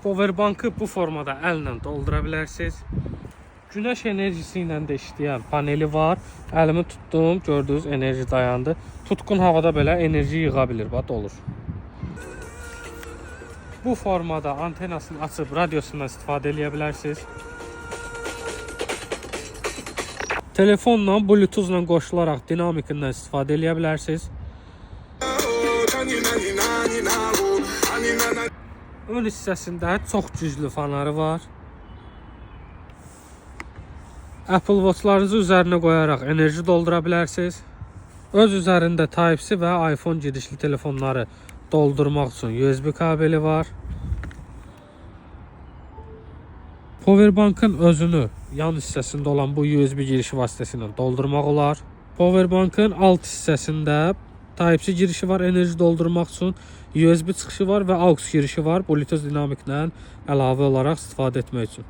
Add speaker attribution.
Speaker 1: Powerbankı bu formada əllə doldura bilərsiniz. Güneş enerjisi ilə də işləyən paneli var. Əlimi tutdum, gördüyünüz enerji dayandı. Tutqun havada belə enerji yığa bilir, bax olur. Bu formada antenasını açıb radiosundan istifadə edə bilərsiniz. Telefonla, bluetoothla qoşularaq dinamikindən istifadə edə bilərsiniz. Ön hissəsində çox güclü fanarı var. Apple Watch'larınızı üzərinə qoyaraq enerji doldura bilərsiniz. Öz üzərində Type-C və iPhone girişli telefonları doldurmaq üçün USB kabeli var. Powerbankın özünü yan hissəsində olan bu USB girişi vasitəsilə doldurmaq olar. Powerbankın alt hissəsində Type-C girişi var enerji doldurmaq üçün, USB çıxışı var və AUX girişi var Bluetooth dinamiklə əlavə olaraq istifadə etmək üçün.